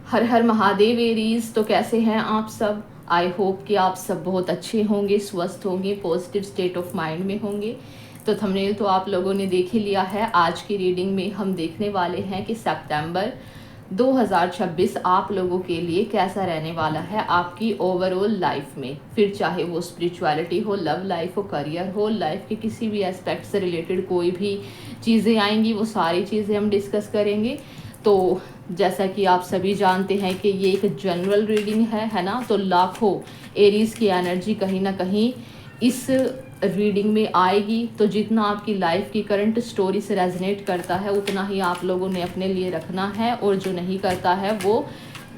हर हर Mahadev Aries. तो कैसे हैं आप सब? आई होप कि आप सब बहुत अच्छे होंगे, स्वस्थ होंगे, पॉजिटिव स्टेट ऑफ माइंड में होंगे। तो थंबनेल तो आप लोगों ने देख ही लिया है। आज की रीडिंग में हम देखने वाले हैं कि सितंबर 2026 आप लोगों के लिए कैसा रहने वाला है आपकी ओवरऑल लाइफ में। फिर चाहे वो स्पिरिचुअलिटी हो, लव लाइफ हो, करियर हो, लाइफ के किसी भी एस्पेक्ट से रिलेटेड कोई भी चीज़ें आएंगी, वो सारी चीज़ें हम डिस्कस करेंगे। तो जैसा कि आप सभी जानते हैं कि ये एक जनरल रीडिंग है ना। तो लाखों एरीज की एनर्जी कहीं ना कहीं इस रीडिंग में आएगी। तो जितना आपकी लाइफ की करंट स्टोरी से रेजनेट करता है उतना ही आप लोगों ने अपने लिए रखना है, और जो नहीं करता है वो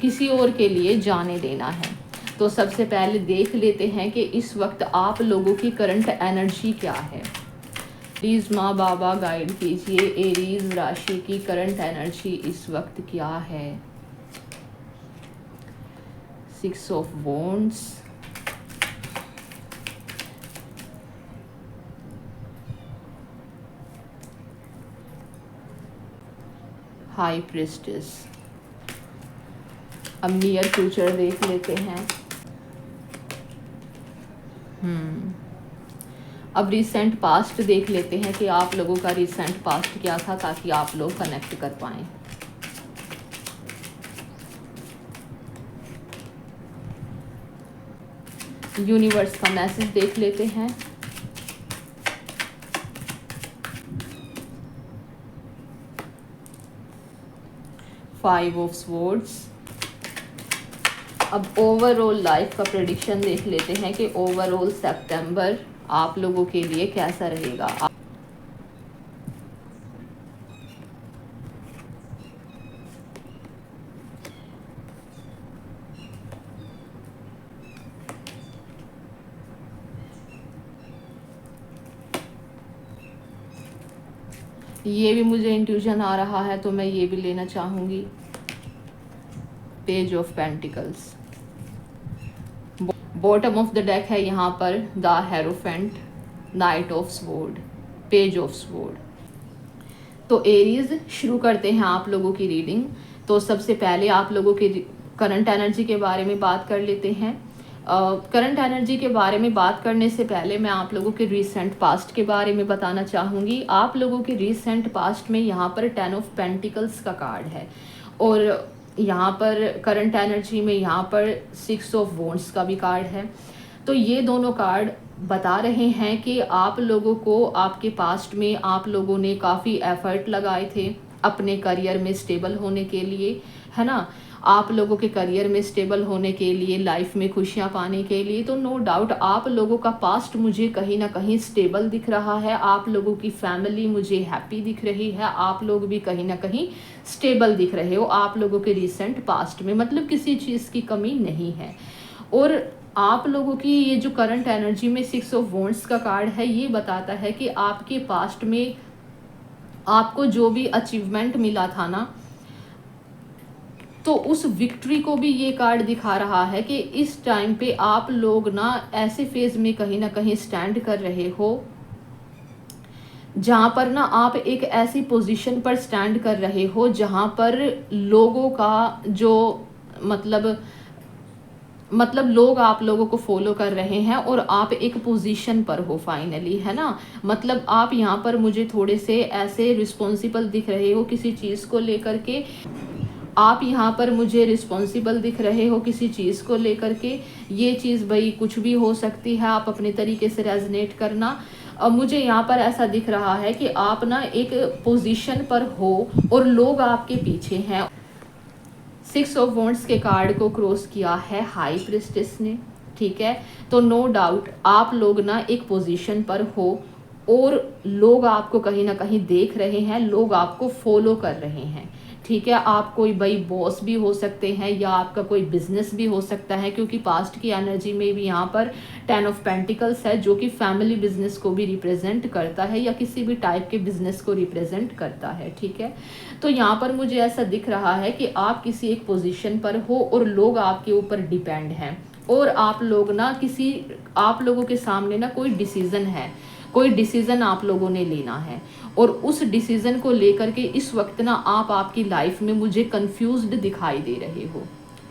किसी और के लिए जाने देना है। तो सबसे पहले देख लेते हैं कि इस वक्त आप लोगों की करंट एनर्जी क्या है। प्लीज़ माँ बाबा गाइड कीजिए, एरीज राशि की करंट एनर्जी इस वक्त क्या है। 6 ऑफ वॉन्ड्स, हाई प्रिस्टेस। अब नियर फ्यूचर देख लेते हैं। अब रिसेंट पास्ट देख लेते हैं कि आप लोगों का रिसेंट पास्ट क्या था, ताकि आप लोग कनेक्ट कर पाएं। यूनिवर्स का मैसेज देख लेते हैं। Five of swords. अब ओवरऑल लाइफ का प्रेडिक्शन देख लेते हैं कि ओवरऑल सितंबर आप लोगों के लिए कैसा रहेगा। ये भी मुझे इंट्यूजन आ रहा है तो मैं ये भी लेना चाहूंगी। Page of pentacles. Bottom of the deck है यहाँ पर the hierophant, night of sword, page of sword. तो एरीज शुरू करते हैं आप लोगों की रीडिंग। तो सबसे पहले आप लोगों के करंट एनर्जी के बारे में बात कर लेते हैं। करंट एनर्जी के बारे में बात करने से पहले मैं आप लोगों के रिसेंट पास्ट के बारे में बताना चाहूँगी। आप लोगों के रिसेंट पास्ट में यहाँ पर 10 ऑफ पेंटिकल्स का कार्ड है, और यहाँ पर करंट एनर्जी में यहाँ पर 6 ऑफ वॉन्ड्स का भी कार्ड है। तो ये दोनों कार्ड बता रहे हैं कि आप लोगों को आपके पास्ट में आप लोगों ने काफ़ी एफर्ट लगाए थे अपने करियर में स्टेबल होने के लिए, है ना। आप लोगों के करियर में स्टेबल होने के लिए, लाइफ में खुशियां पाने के लिए। तो नो डाउट आप लोगों का पास्ट मुझे कहीं ना कहीं स्टेबल दिख रहा है। आप लोगों की फैमिली मुझे हैप्पी दिख रही है। आप लोग भी कहीं ना कहीं स्टेबल दिख रहे हो आप लोगों के रिसेंट पास्ट में, मतलब किसी चीज़ की कमी नहीं है। और आप लोगों की ये जो करंट एनर्जी में 6 ऑफ वॉन्ड्स का कार्ड है, ये बताता है कि आपके पास्ट में आपको जो भी अचीवमेंट मिला था ना, तो उस विक्ट्री को भी ये कार्ड दिखा रहा है कि इस टाइम पे आप लोग ना ऐसे फेज में कहीं ना कहीं स्टैंड कर रहे हो जहाँ पर ना आप एक ऐसी पोजीशन पर स्टैंड कर रहे हो जहाँ पर लोगों का जो मतलब लोग आप लोगों को फॉलो कर रहे हैं, और आप एक पोजीशन पर हो फाइनली, है ना। मतलब आप यहाँ पर मुझे थोड़े से ऐसे रिस्पॉन्सिबल दिख रहे हो किसी चीज़ को लेकर के। आप यहाँ पर मुझे रिस्पॉन्सिबल दिख रहे हो किसी चीज़ को लेकर के। ये चीज़ भाई कुछ भी हो सकती है, आप अपने तरीके से रेजनेट करना। अब मुझे यहाँ पर ऐसा दिख रहा है कि आप ना एक पोजीशन पर हो और लोग आपके पीछे हैं। 6 ऑफ वॉन्ड्स के कार्ड को क्रॉस किया है हाई प्रिस्टेस ने, ठीक है। तो नो डाउट आप लोग ना एक पोजीशन पर हो और लोग आपको कहीं ना कहीं देख रहे हैं, लोग आपको फॉलो कर रहे हैं, ठीक है। आप कोई भाई बॉस भी हो सकते हैं या आपका कोई बिजनेस भी हो सकता है, क्योंकि पास्ट की एनर्जी में भी यहाँ पर 10 ऑफ पेंटिकल्स है जो कि फैमिली बिजनेस को भी रिप्रेजेंट करता है या किसी भी टाइप के बिजनेस को रिप्रेजेंट करता है, ठीक है। तो यहाँ पर मुझे ऐसा दिख रहा है कि आप किसी एक पोजीशन पर हो और लोग आपके ऊपर डिपेंड हैं, और आप लोग ना आप लोगों के सामने ना कोई डिसीजन है, कोई डिसीजन आप लोगों ने लेना है। और उस डिसीज़न को लेकर के इस वक्त ना आप आपकी लाइफ में मुझे कंफ्यूज्ड दिखाई दे रहे हो।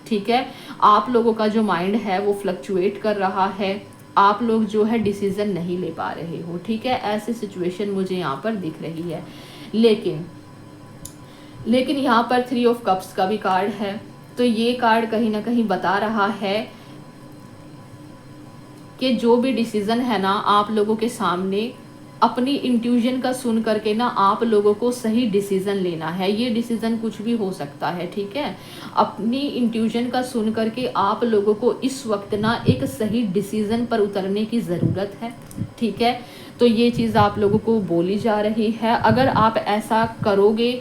ठीक है, आप लोगों का जो माइंड है वो फ्लक्चुएट कर रहा है, आप लोग जो है डिसीज़न नहीं ले पा रहे हो। ठीक है, ऐसी सिचुएशन मुझे यहाँ पर दिख रही है। लेकिन यहाँ पर 3 ऑफ कप्स का भी कार्ड है, तो ये कार्ड कहीं ना कहीं बता रहा है कि जो भी डिसीज़न है ना आप लोगों के सामने, अपनी इंट्यूशन का सुन करके ना आप लोगों को सही डिसीज़न लेना है। ये डिसीज़न कुछ भी हो सकता है। ठीक है, अपनी इंट्यूशन का सुन करके आप लोगों को इस वक्त ना एक सही डिसीज़न पर उतरने की ज़रूरत है। ठीक है, तो ये चीज़ आप लोगों को बोली जा रही है। अगर आप ऐसा करोगे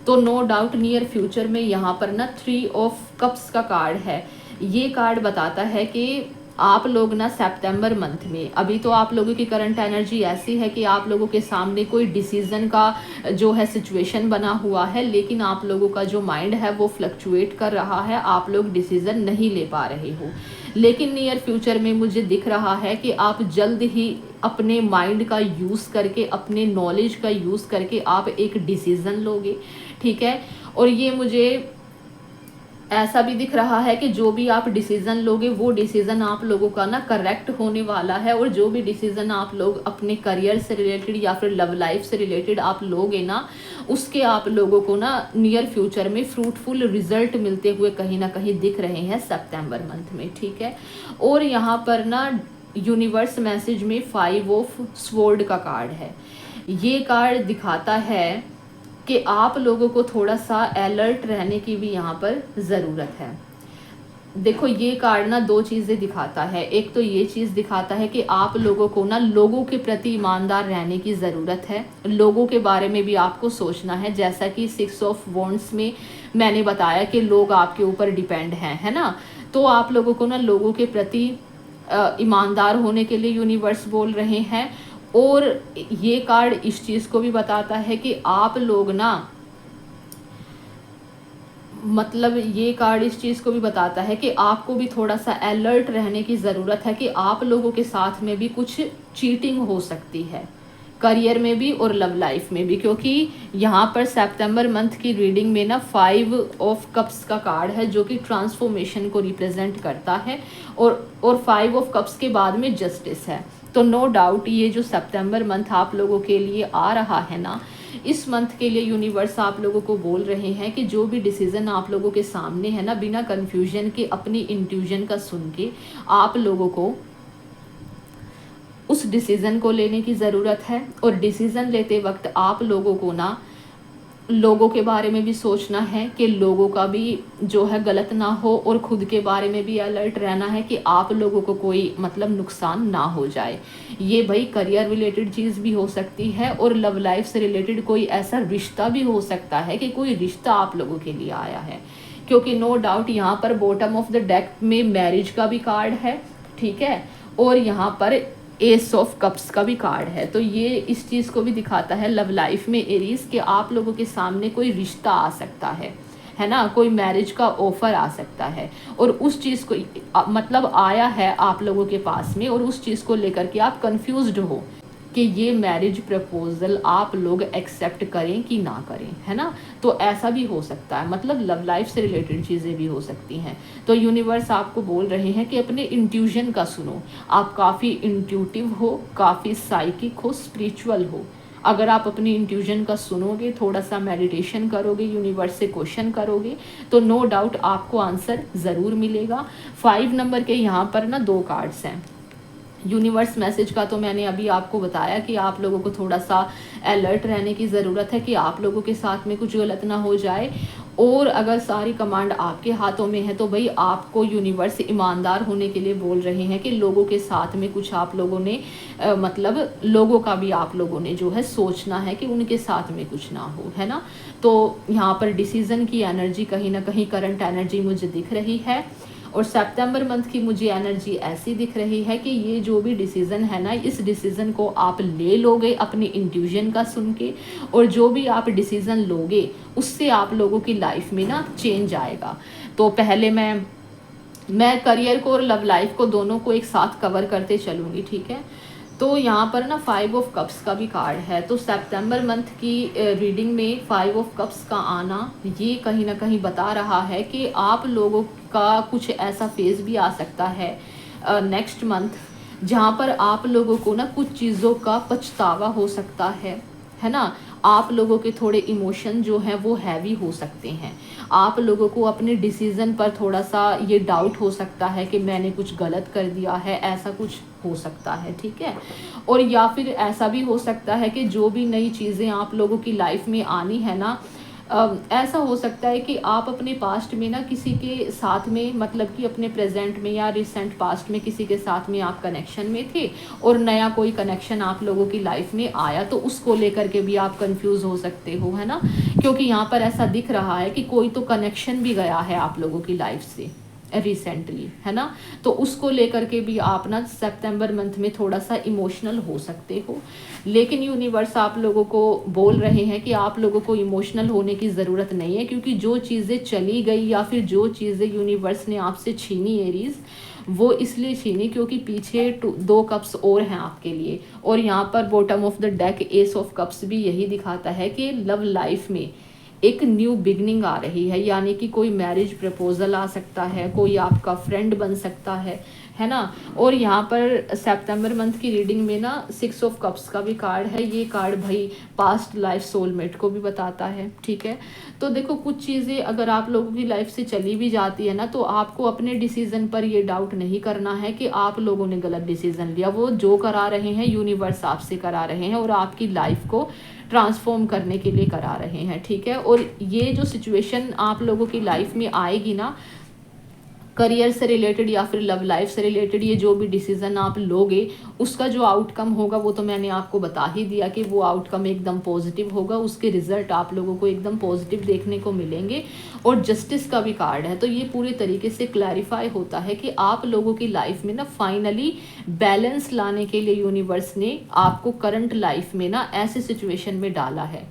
तो नो डाउट नियर फ्यूचर में यहाँ पर ना 3 ऑफ कप्स का कार्ड है। ये कार्ड बताता है कि आप लोग ना सितंबर मंथ में, अभी तो आप लोगों की करंट एनर्जी ऐसी है कि आप लोगों के सामने कोई डिसीज़न का जो है सिचुएशन बना हुआ है, लेकिन आप लोगों का जो माइंड है वो फ्लक्चुएट कर रहा है, आप लोग डिसीज़न नहीं ले पा रहे हो। लेकिन नियर फ्यूचर में मुझे दिख रहा है कि आप जल्द ही अपने माइंड का यूज़ करके, अपने नॉलेज का यूज़ करके आप एक डिसीज़न लोगे। ठीक है, और ये मुझे ऐसा भी दिख रहा है कि जो भी आप डिसीज़न लोगे वो डिसीज़न आप लोगों का ना करेक्ट होने वाला है, और जो भी डिसीज़न आप लोग अपने करियर से रिलेटेड या फिर लव लाइफ से रिलेटेड आप लोगे ना, उसके आप लोगों को ना नियर फ्यूचर में फ्रूटफुल रिजल्ट मिलते हुए कहीं ना कहीं दिख रहे हैं सितंबर मंथ में। ठीक है, और यहाँ पर ना यूनिवर्स मैसेज में 5 ऑफ स्वॉर्ड का कार्ड है। ये कार्ड दिखाता है कि आप लोगों को थोड़ा सा अलर्ट रहने की भी यहाँ पर ज़रूरत है। देखो, ये कार्ड ना 2 चीज़ें दिखाता है। एक तो ये चीज़ दिखाता है कि आप लोगों को ना लोगों के प्रति ईमानदार रहने की ज़रूरत है, लोगों के बारे में भी आपको सोचना है। जैसा कि 6 ऑफ वॉन्ड्स में मैंने बताया कि लोग आपके ऊपर डिपेंड हैं, है ना, तो आप लोगों को ना लोगों के प्रति ईमानदार होने के लिए यूनिवर्स बोल रहे हैं। और ये कार्ड इस चीज़ को भी बताता है कि आप लोग ना, मतलब ये कार्ड इस चीज़ को भी बताता है कि आपको भी थोड़ा सा अलर्ट रहने की ज़रूरत है कि आप लोगों के साथ में भी कुछ चीटिंग हो सकती है, करियर में भी और लव लाइफ में भी। क्योंकि यहाँ पर सितंबर मंथ की रीडिंग में ना 5 ऑफ कप्स का कार्ड है जो कि ट्रांसफॉर्मेशन को रिप्रेजेंट करता है, और 5 ऑफ कप्स के बाद में जस्टिस है। तो नो डाउट ये जो सितंबर मंथ आप लोगों के लिए आ रहा है ना, इस मंथ के लिए यूनिवर्स आप लोगों को बोल रहे हैं कि जो भी डिसीज़न आप लोगों के सामने है ना, बिना कन्फ्यूजन के अपनी इंट्यूशन का सुन के आप लोगों को उस डिसीज़न को लेने की ज़रूरत है। और डिसीज़न लेते वक्त आप लोगों को ना लोगों के बारे में भी सोचना है कि लोगों का भी जो है गलत ना हो, और खुद के बारे में भी अलर्ट रहना है कि आप लोगों को कोई मतलब नुकसान ना हो जाए। ये भाई करियर रिलेटेड चीज़ भी हो सकती है, और लव लाइफ से रिलेटेड कोई ऐसा रिश्ता भी हो सकता है कि कोई रिश्ता आप लोगों के लिए आया है। क्योंकि नो डाउट यहाँ पर बॉटम ऑफ द डेक में मैरिज का भी कार्ड है। ठीक है, और यहाँ पर एस ऑफ कप्स का भी कार्ड है। तो ये इस चीज़ को भी दिखाता है लव लाइफ में एरीज कि आप लोगों के सामने कोई रिश्ता आ सकता है ना, कोई मैरिज का ऑफर आ सकता है, और उस चीज़ को मतलब आया है आप लोगों के पास में, और उस चीज़ को लेकर के आप कंफ्यूज्ड हो कि ये मैरिज प्रपोजल आप लोग एक्सेप्ट करें कि ना करें, है ना। तो ऐसा भी हो सकता है, मतलब लव लाइफ से रिलेटेड चीज़ें भी हो सकती हैं। तो यूनिवर्स आपको बोल रहे हैं कि अपने इंट्यूशन का सुनो। आप काफ़ी इंट्यूटिव हो, काफ़ी साइकिक हो, स्पिरिचुअल हो। अगर आप अपनी इंट्यूशन का सुनोगे, थोड़ा सा मेडिटेशन करोगे, यूनिवर्स से क्वेश्चन करोगे, तो नो डाउट आपको आंसर ज़रूर मिलेगा। 5 नंबर के यहाँ पर ना 2 कार्ड्स हैं। यूनिवर्स मैसेज का तो मैंने अभी आपको बताया कि आप लोगों को थोड़ा सा अलर्ट रहने की ज़रूरत है कि आप लोगों के साथ में कुछ गलत ना हो जाए। और अगर सारी कमांड आपके हाथों में है तो भाई आपको यूनिवर्स ईमानदार होने के लिए बोल रहे हैं कि लोगों के साथ में कुछ आप लोगों ने मतलब लोगों का भी आप लोगों ने जो है सोचना है कि उनके साथ में कुछ ना हो, है ना। तो यहाँ पर डिसीज़न की एनर्जी कहीं ना कहीं करंट एनर्जी मुझे दिख रही है, और सितंबर मंथ की मुझे एनर्जी ऐसी दिख रही है कि ये जो भी डिसीज़न है ना, इस डिसीज़न को आप ले लोगे अपनी इंट्यूशन का सुन के, और जो भी आप डिसीज़न लोगे उससे आप लोगों की लाइफ में ना चेंज आएगा। तो पहले मैं करियर को और लव लाइफ को दोनों को एक साथ कवर करते चलूँगी, ठीक है। तो यहाँ पर ना 5 ऑफ कप्स का भी कार्ड है। तो सितंबर मंथ की रीडिंग में 5 ऑफ कप्स का आना ये कहीं ना कहीं बता रहा है कि आप लोगों का कुछ ऐसा फेज़ भी आ सकता है नेक्स्ट मंथ जहाँ पर आप लोगों को ना कुछ चीज़ों का पछतावा हो सकता है ना। आप लोगों के थोड़े इमोशन जो हैं वो हैवी हो सकते हैं। आप लोगों को अपने डिसीज़न पर थोड़ा सा ये डाउट हो सकता है कि मैंने कुछ गलत कर दिया है, ऐसा कुछ हो सकता है, ठीक है। और या फिर ऐसा भी हो सकता है कि जो भी नई चीज़ें आप लोगों की लाइफ में आनी है ना, ऐसा हो सकता है कि आप अपने पास्ट में ना किसी के साथ में, मतलब कि अपने प्रेजेंट में या रिसेंट पास्ट में किसी के साथ में आप कनेक्शन में थे और नया कोई कनेक्शन आप लोगों की लाइफ में आया, तो उसको लेकर के भी आप कंफ्यूज हो सकते हो, है ना। क्योंकि यहाँ पर ऐसा दिख रहा है कि कोई तो कनेक्शन भी गया है आप लोगों की लाइफ से रिसेंटली, है ना। तो उसको लेकर के भी आप ना सितंबर मंथ में थोड़ा सा इमोशनल हो सकते हो। लेकिन यूनिवर्स आप लोगों को बोल रहे हैं कि आप लोगों को इमोशनल होने की ज़रूरत नहीं है, क्योंकि जो चीज़ें चली गई या फिर जो चीज़ें यूनिवर्स ने आपसे छीनी एरीज, वो इसलिए छीनी क्योंकि पीछे 2 कप्स और हैं आपके लिए। और यहाँ पर bottom of the deck S of cups भी यही दिखाता है कि लव लाइफ में एक न्यू बिगनिंग आ रही है, यानी कि कोई मैरिज प्रपोजल आ सकता है, कोई आपका फ्रेंड बन सकता है ना। और यहाँ पर सितंबर मंथ की रीडिंग में ना 6 ऑफ कप्स का भी कार्ड है। ये कार्ड भाई पास्ट लाइफ सोलमेट को भी बताता है, ठीक है। तो देखो कुछ चीज़ें अगर आप लोगों की लाइफ से चली भी जाती है ना, तो आपको अपने डिसीज़न पर ये डाउट नहीं करना है कि आप लोगों ने गलत डिसीज़न लिया। वो जो करा रहे हैं यूनिवर्स आपसे करा रहे हैं और आपकी लाइफ को ट्रांसफॉर्म करने के लिए करा रहे हैं, ठीक है। और ये जो सिचुएशन आप लोगों की लाइफ में आएगी ना, करियर से रिलेटेड या फिर लव लाइफ से रिलेटेड, ये जो भी डिसीजन आप लोगे उसका जो आउटकम होगा वो तो मैंने आपको बता ही दिया कि वो आउटकम एकदम पॉजिटिव होगा। उसके रिजल्ट आप लोगों को एकदम पॉजिटिव देखने को मिलेंगे। और जस्टिस का भी कार्ड है, तो ये पूरे तरीके से क्लैरिफाई होता है कि आप लोगों की लाइफ में ना फाइनली बैलेंस लाने के लिए यूनिवर्स ने आपको करंट लाइफ में ना ऐसे सिचुएशन में डाला है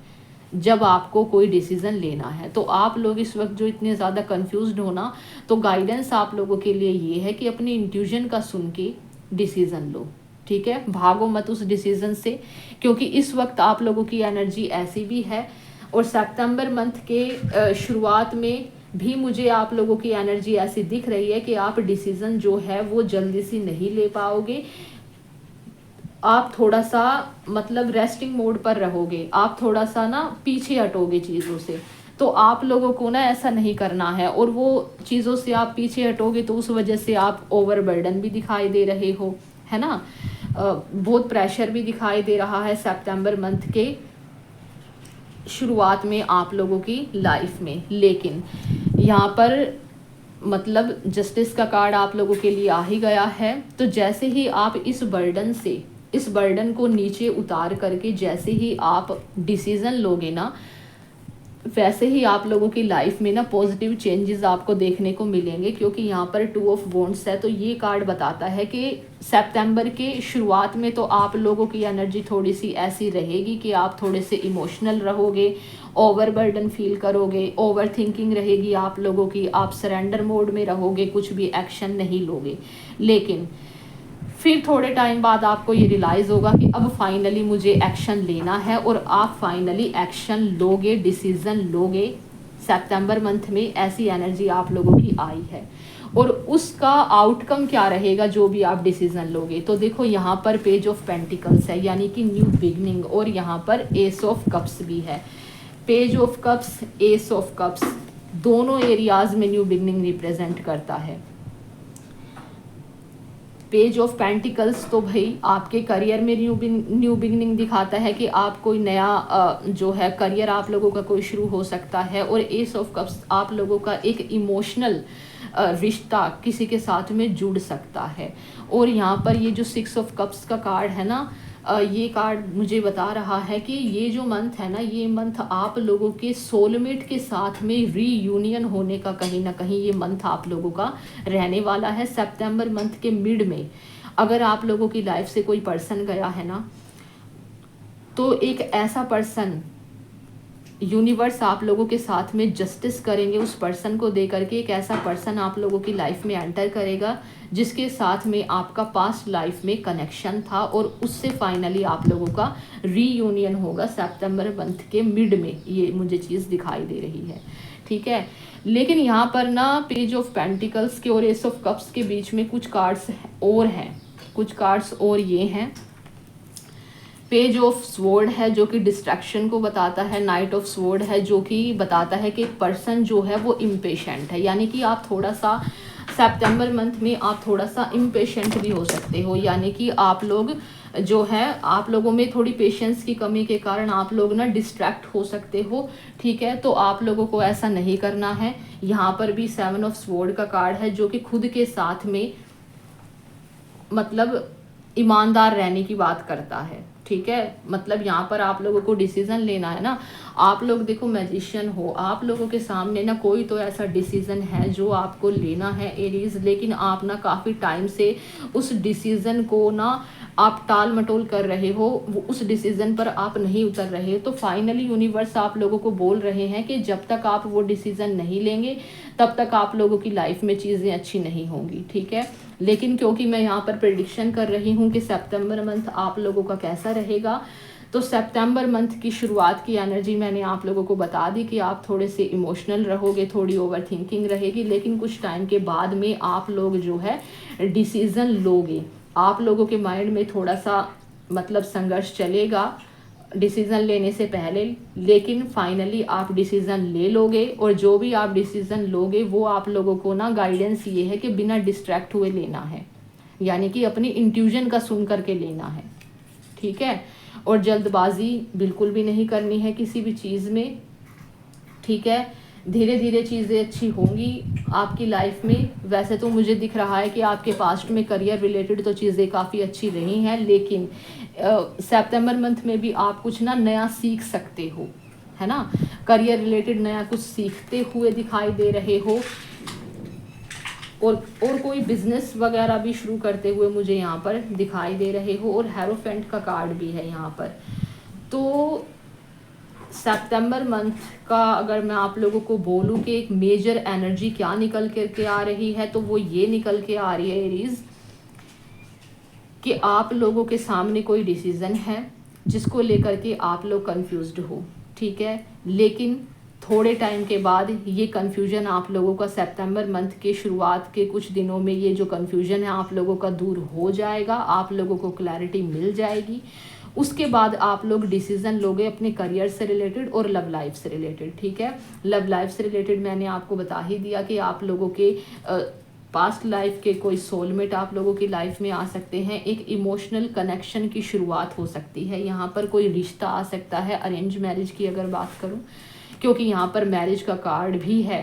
जब आपको कोई डिसीज़न लेना है। तो आप लोग इस वक्त जो इतने ज़्यादा कंफ्यूज्ड हो ना, तो गाइडेंस आप लोगों के लिए ये है कि अपने इंट्यूजन का सुन के डिसीज़न लो, ठीक है। भागो मत उस डिसीज़न से, क्योंकि इस वक्त आप लोगों की एनर्जी ऐसी भी है। और सितंबर मंथ के शुरुआत में भी मुझे आप लोगों की एनर्जी ऐसी दिख रही है कि आप डिसीज़न जो है वो जल्दी से नहीं ले पाओगे। आप थोड़ा सा मतलब रेस्टिंग मोड पर रहोगे, आप थोड़ा सा ना पीछे हटोगे चीज़ों से। तो आप लोगों को ना ऐसा नहीं करना है, और वो चीज़ों से आप पीछे हटोगे तो उस वजह से आप ओवरबर्डन भी दिखाई दे रहे हो, है ना। बहुत प्रेशर भी दिखाई दे रहा है सितंबर मंथ के शुरुआत में आप लोगों की लाइफ में। लेकिन यहाँ पर मतलब जस्टिस का कार्ड आप लोगों के लिए आ ही गया है। तो जैसे ही आप इस बर्डन को नीचे उतार करके जैसे ही आप डिसीज़न लोगे ना, वैसे ही आप लोगों की लाइफ में ना पॉजिटिव चेंजेस आपको देखने को मिलेंगे। क्योंकि यहाँ पर 2 ऑफ वॉन्ड्स है, तो ये कार्ड बताता है कि सितंबर के शुरुआत में तो आप लोगों की एनर्जी थोड़ी सी ऐसी रहेगी कि आप थोड़े से इमोशनल रहोगे, ओवरबर्डन फील करोगे, ओवर थिंकिंग रहेगी आप लोगों की, आप सरेंडर मोड में रहोगे, कुछ भी एक्शन नहीं लोगे। लेकिन फिर थोड़े टाइम बाद आपको ये रियलाइज़ होगा कि अब फाइनली मुझे एक्शन लेना है, और आप फाइनली एक्शन लोगे, डिसीज़न लोगे। सितंबर मंथ में ऐसी एनर्जी आप लोगों की आई है, और उसका आउटकम क्या रहेगा जो भी आप डिसीज़न लोगे। तो देखो यहाँ पर पेज ऑफ पेंटिकल्स है, यानी कि न्यू बिगनिंग, और यहाँ पर एस ऑफ कप्स भी है। Page of cups, S of cups, दोनों एरियाज में न्यू बिगनिंग रिप्रेजेंट करता है। पेज ऑफ पेंटिकल्स तो भाई आपके करियर में न्यू बिगनिंग दिखाता है कि आप कोई नया जो है करियर आप लोगों का कोई शुरू हो सकता है। और एस ऑफ कप्स आप लोगों का एक इमोशनल रिश्ता किसी के साथ में जुड़ सकता है। और यहाँ पर ये जो 6 ऑफ कप्स का कार्ड है ना, ये कार्ड मुझे बता रहा है कि ये जो मंथ है ना, ये मंथ आप लोगों के सोलमेट के साथ में रीयूनियन होने का कहीं ना कहीं ये मंथ आप लोगों का रहने वाला है। सितंबर मंथ के मिड में अगर आप लोगों की लाइफ से कोई पर्सन गया है ना, तो एक ऐसा पर्सन यूनिवर्स आप लोगों के साथ में जस्टिस करेंगे उस पर्सन को दे करके। एक ऐसा पर्सन आप लोगों की लाइफ में एंटर करेगा जिसके साथ में आपका पास्ट लाइफ में कनेक्शन था और उससे फाइनली आप लोगों का रीयूनियन होगा सितंबर मंथ के मिड में, ये मुझे चीज़ दिखाई दे रही है, ठीक है। लेकिन यहाँ पर ना पेज ऑफ पेंटिकल्स के और एस ऑफ कप्स के बीच में कुछ कार्ड्स और हैं, कुछ कार्ड्स और ये हैं। पेज ऑफ स्वॉर्ड है जो कि डिस्ट्रैक्शन को बताता है, नाइट ऑफ स्वॉर्ड है जो कि बताता है कि एक पर्सन जो है वो इम्पेशेंट है, यानी कि आप थोड़ा सा सितंबर मंथ में आप थोड़ा सा इम्पेशेंट भी हो सकते हो, यानी कि आप लोग जो है आप लोगों में थोड़ी पेशेंस की कमी के कारण आप लोग ना डिस्ट्रैक्ट हो सकते हो, ठीक है। तो आप लोगों को ऐसा नहीं करना है। यहाँ पर भी 7 ऑफ स्वॉर्ड का कार्ड है जो कि खुद के साथ में मतलब ईमानदार रहने की बात करता है, ठीक है। मतलब यहाँ पर आप लोगों को डिसीजन लेना है ना। आप लोग देखो मैजिशियन हो, आप लोगों के सामने ना कोई तो ऐसा डिसीजन है जो आपको लेना है एरीज, लेकिन आप ना काफ़ी टाइम से उस डिसीजन को ना आप टाल मटोल कर रहे हो, उस डिसीजन पर आप नहीं उतर रहे। तो फाइनली यूनिवर्स आप लोगों को बोल रहे हैं कि जब तक आप वो डिसीजन नहीं लेंगे तब तक आप लोगों की लाइफ में चीज़ें अच्छी नहीं होंगी, ठीक है। लेकिन क्योंकि मैं यहाँ पर प्रेडिक्शन कर रही हूँ कि सितंबर मंथ आप लोगों का कैसा रहेगा, तो सितंबर मंथ की शुरुआत की एनर्जी मैंने आप लोगों को बता दी कि आप थोड़े से इमोशनल रहोगे, थोड़ी ओवर थिंकिंग रहेगी, लेकिन कुछ टाइम के बाद में आप लोग जो है डिसीज़न लोगे। आप लोगों के माइंड में थोड़ा सा मतलब संघर्ष चलेगा डिसीज़न लेने से पहले, लेकिन फाइनली आप डिसीज़न ले लोगे। और जो भी आप डिसीज़न लोगे वो आप लोगों को ना गाइडेंस ये है कि बिना डिस्ट्रैक्ट हुए लेना है, यानी कि अपनी इंट्यूजन का सुन करके लेना है, ठीक है। और जल्दबाजी बिल्कुल भी नहीं करनी है किसी भी चीज़ में, ठीक है। धीरे धीरे चीज़ें अच्छी होंगी आपकी लाइफ में। वैसे तो मुझे दिख रहा है कि आपके पास्ट में करियर रिलेटेड तो चीज़ें काफ़ी अच्छी रही हैं, लेकिन सितंबर मंथ में भी आप कुछ ना नया सीख सकते हो, है ना। करियर रिलेटेड नया कुछ सीखते हुए दिखाई दे रहे हो और कोई बिजनेस वगैरह भी शुरू करते हुए मुझे यहाँ पर दिखाई दे रहे हो। और हेरोफेंट का कार्ड भी है यहाँ पर। तो सितंबर मंथ का अगर मैं आप लोगों को बोलूँ कि एक मेजर एनर्जी क्या निकल करके आ रही है, तो वो ये निकल के आ रही है एरीज कि आप लोगों के सामने कोई डिसीज़न है जिसको लेकर के आप लोग कंफ्यूज्ड हो, ठीक है। लेकिन थोड़े टाइम के बाद ये कन्फ्यूजन आप लोगों का सितंबर मंथ के शुरुआत के कुछ दिनों में ये जो कन्फ्यूजन है आप लोगों का दूर हो जाएगा, आप लोगों को क्लैरिटी मिल जाएगी। उसके बाद आप लोग डिसीज़न लोगे अपने करियर से रिलेटेड और लव लाइफ से रिलेटेड, ठीक है। लव लाइफ से रिलेटेड मैंने आपको बता ही दिया कि आप लोगों के पास्ट लाइफ के कोई सोलमेट आप लोगों की लाइफ में आ सकते हैं। एक इमोशनल कनेक्शन की शुरुआत हो सकती है, यहाँ पर कोई रिश्ता आ सकता है। अरेंज मैरिज की अगर बात करूँ, क्योंकि यहाँ पर मैरिज का कार्ड भी है,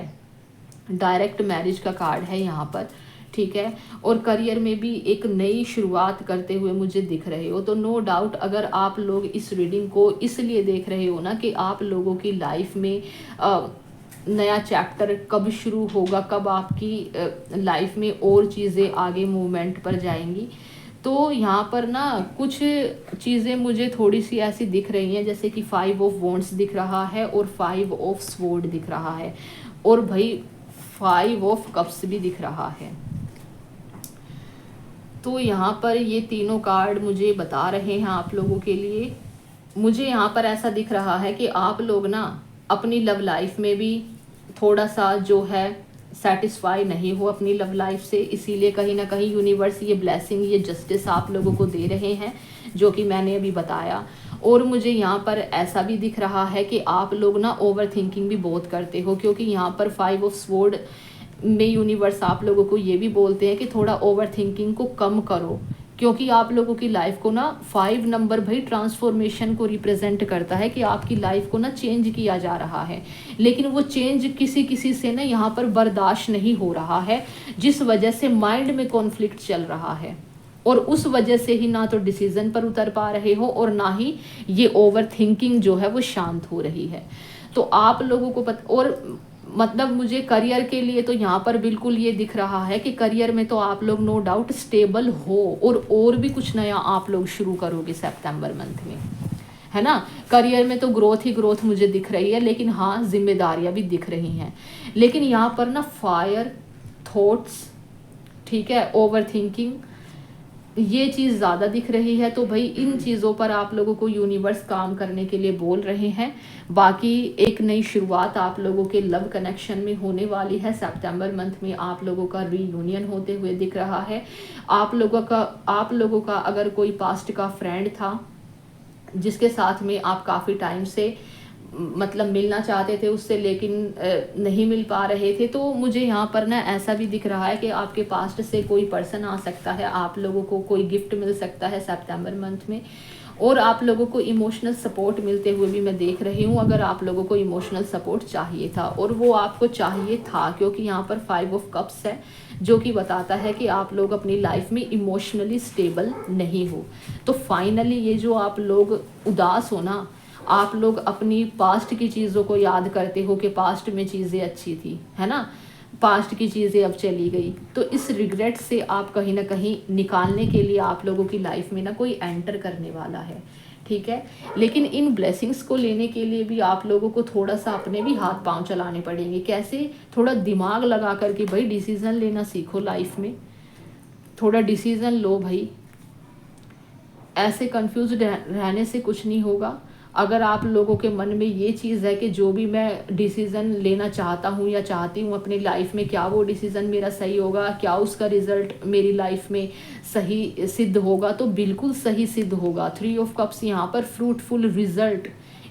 डायरेक्ट मैरिज का कार्ड है यहाँ पर, ठीक है। और करियर में भी एक नई शुरुआत करते हुए मुझे दिख रहे हो। तो नो डाउट अगर आप लोग इस रीडिंग को इसलिए देख रहे हो ना कि आप लोगों की लाइफ में नया चैप्टर कब शुरू होगा, कब आपकी लाइफ में और चीज़ें आगे मूवमेंट पर जाएंगी, तो यहाँ पर ना कुछ चीज़ें मुझे थोड़ी सी ऐसी दिख रही हैं, जैसे कि 5 ऑफ वॉन्ड्स दिख रहा है और 5 ऑफ स्वॉर्ड दिख रहा है और भाई 5 ऑफ कप्स भी दिख रहा है। तो यहाँ पर ये तीनों कार्ड मुझे बता रहे हैं आप लोगों के लिए। मुझे यहाँ पर ऐसा दिख रहा है कि आप लोग ना अपनी लव लाइफ में भी थोड़ा सा जो है सेटिस्फाई नहीं हो अपनी लव लाइफ से, इसीलिए कहीं ना कहीं यूनिवर्स ये ब्लेसिंग, ये जस्टिस आप लोगों को दे रहे हैं जो कि मैंने अभी बताया। और मुझे यहाँ पर ऐसा भी दिख रहा है कि आप लोग ना ओवर थिंकिंग भी बहुत करते हो, क्योंकि यहाँ पर 5 ऑफ स्वॉर्ड में यूनिवर्स आप लोगों को ये भी बोलते हैं कि थोड़ा ओवर थिंकिंग को कम करो, क्योंकि आप लोगों की लाइफ को ना 5 नंबर भाई ट्रांसफॉर्मेशन को रिप्रेजेंट करता है कि आपकी लाइफ को ना चेंज किया जा रहा है, लेकिन वो चेंज किसी किसी से ना यहाँ पर बर्दाश्त नहीं हो रहा है, जिस वजह से माइंड में कॉन्फ्लिक्ट चल रहा है और उस वजह से ही ना तो डिसीजन पर उतर पा रहे हो और ना ही ये ओवर थिंकिंग जो है वो शांत हो रही है। तो आप लोगों को और मतलब मुझे करियर के लिए तो यहाँ पर बिल्कुल ये दिख रहा है कि करियर में तो आप लोग नो डाउट स्टेबल हो और भी कुछ नया आप लोग शुरू करोगे सितंबर मंथ में, है ना। करियर में तो ग्रोथ ही ग्रोथ मुझे दिख रही है, लेकिन हाँ जिम्मेदारियाँ भी दिख रही हैं। लेकिन यहाँ पर ना फायर थॉट्स, ठीक है, ओवर थिंकिंग, ये चीज़ ज़्यादा दिख रही है। तो भाई इन चीज़ों पर आप लोगों को यूनिवर्स काम करने के लिए बोल रहे हैं। बाकी एक नई शुरुआत आप लोगों के लव कनेक्शन में होने वाली है। सितंबर मंथ में आप लोगों का रीयूनियन होते हुए दिख रहा है। आप लोगों का अगर कोई पास्ट का फ्रेंड था जिसके साथ में आप काफ़ी टाइम से मतलब मिलना चाहते थे उससे, लेकिन नहीं मिल पा रहे थे, तो मुझे यहाँ पर ना ऐसा भी दिख रहा है कि आपके पास्ट से कोई पर्सन आ सकता है, आप लोगों को कोई गिफ्ट मिल सकता है सितंबर मंथ में। और आप लोगों को इमोशनल सपोर्ट मिलते हुए भी मैं देख रही हूँ, अगर आप लोगों को इमोशनल सपोर्ट चाहिए था, और वो आपको चाहिए था क्योंकि यहाँ पर 5 ऑफ कप्स है, जो कि बताता है कि आप लोग अपनी लाइफ में इमोशनली स्टेबल नहीं हो। तो फाइनली ये जो आप लोग उदास हो ना, आप लोग अपनी पास्ट की चीज़ों को याद करते हो कि पास्ट में चीज़ें अच्छी थी, है ना, पास्ट की चीज़ें अब चली गई। तो इस रिग्रेट से आप कहीं ना कहीं निकालने के लिए आप लोगों की लाइफ में ना कोई एंटर करने वाला है, ठीक है। लेकिन इन ब्लेसिंग्स को लेने के लिए भी आप लोगों को थोड़ा सा अपने भी हाथ पांव चलाने पड़ेंगे। कैसे? थोड़ा दिमाग लगा करके भाई डिसीज़न लेना सीखो लाइफ में, थोड़ा डिसीज़न लो भाई। ऐसे कंफ्यूज रहने से कुछ नहीं होगा। अगर आप लोगों के मन में ये चीज़ है कि जो भी मैं डिसीज़न लेना चाहता हूँ या चाहती हूँ अपनी लाइफ में, क्या वो डिसीज़न मेरा सही होगा, क्या उसका रिज़ल्ट मेरी लाइफ में सही सिद्ध होगा, तो बिल्कुल सही सिद्ध होगा। 3 ऑफ कप्स यहाँ पर फ्रूटफुल रिज़ल्ट,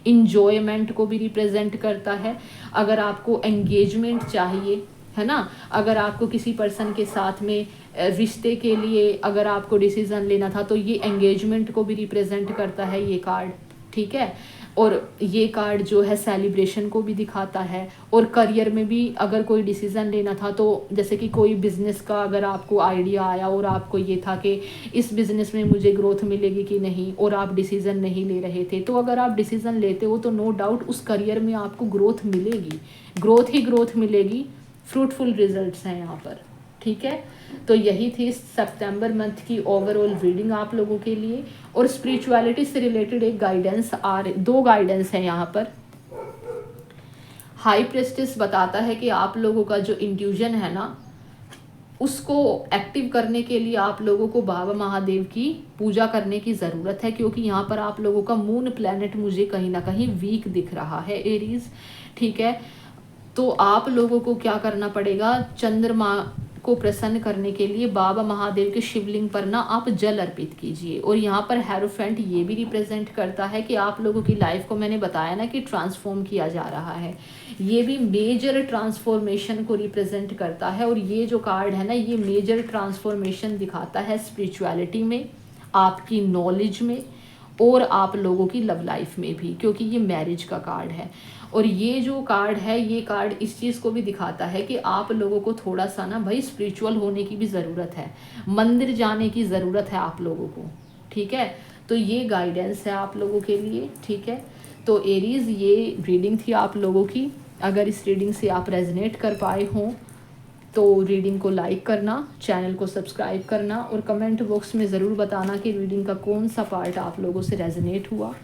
इंजॉयमेंट को भी रिप्रेजेंट करता है। अगर आपको एंगेजमेंट चाहिए, है ना, अगर आपको किसी पर्सन के साथ में रिश्ते के लिए अगर आपको डिसीज़न लेना था, तो ये एंगेजमेंट को भी रिप्रेजेंट करता है ये कार्ड, ठीक है। और ये कार्ड जो है सेलिब्रेशन को भी दिखाता है। और करियर में भी अगर कोई डिसीज़न लेना था, तो जैसे कि कोई बिज़नेस का अगर आपको आइडिया आया और आपको ये था कि इस बिज़नेस में मुझे ग्रोथ मिलेगी कि नहीं, और आप डिसीज़न नहीं ले रहे थे, तो अगर आप डिसीज़न लेते हो तो नो डाउट उस करियर में आपको ग्रोथ मिलेगी, ग्रोथ ही ग्रोथ मिलेगी। फ्रूटफुल रिजल्ट्स हैं यहाँ पर, ठीक है। तो यही थी सितंबर मंथ की ओवरऑल रीडिंग आप लोगों के लिए। और स्पिरिचुअलिटी से रिलेटेड एक गाइडेंस दो गाइडेंस है यहाँ पर। हाई प्रेस्टिस बताता है कि आप लोगों का जो इंट्यूजन है ना, उसको एक्टिव करने के लिए आप लोगों को बाबा महादेव की पूजा करने की ज़रूरत है, क्योंकि यहाँ पर आप लोगों का मून प्लैनेट मुझे कहीं ना कहीं वीक दिख रहा है, एरीज, ठीक है। तो आप लोगों को क्या करना पड़ेगा, चंद्रमा को प्रसन्न करने के लिए बाबा महादेव के शिवलिंग पर ना आप जल अर्पित कीजिए। और यहाँ पर हेरोफेंट ये भी रिप्रेजेंट करता है कि आप लोगों की लाइफ को मैंने बताया ना कि ट्रांसफॉर्म किया जा रहा है, ये भी मेजर ट्रांसफॉर्मेशन को रिप्रेजेंट करता है। और ये जो कार्ड है ना, ये मेजर ट्रांसफॉर्मेशन दिखाता है स्पिरिचुअलिटी में, आपकी नॉलेज में, और आप लोगों की लव लाइफ में भी, क्योंकि ये मैरिज का कार्ड है। और ये जो कार्ड है, ये कार्ड इस चीज़ को भी दिखाता है कि आप लोगों को थोड़ा सा ना भाई स्पिरिचुअल होने की भी ज़रूरत है, मंदिर जाने की ज़रूरत है आप लोगों को, ठीक है। तो ये गाइडेंस है आप लोगों के लिए, ठीक है। तो एरीज, ये रीडिंग थी आप लोगों की। अगर इस रीडिंग से आप रेजनेट कर पाए हों तो रीडिंग को लाइक करना, चैनल को सब्सक्राइब करना, और कमेंट बॉक्स में ज़रूर बताना कि रीडिंग का कौन सा पार्ट आप लोगों से रेजनेट हुआ।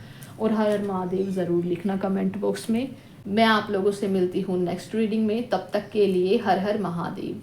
और हर हर महादेव ज़रूर लिखना कमेंट बॉक्स में। मैं आप लोगों से मिलती हूँ नेक्स्ट रीडिंग में, तब तक के लिए हर हर महादेव।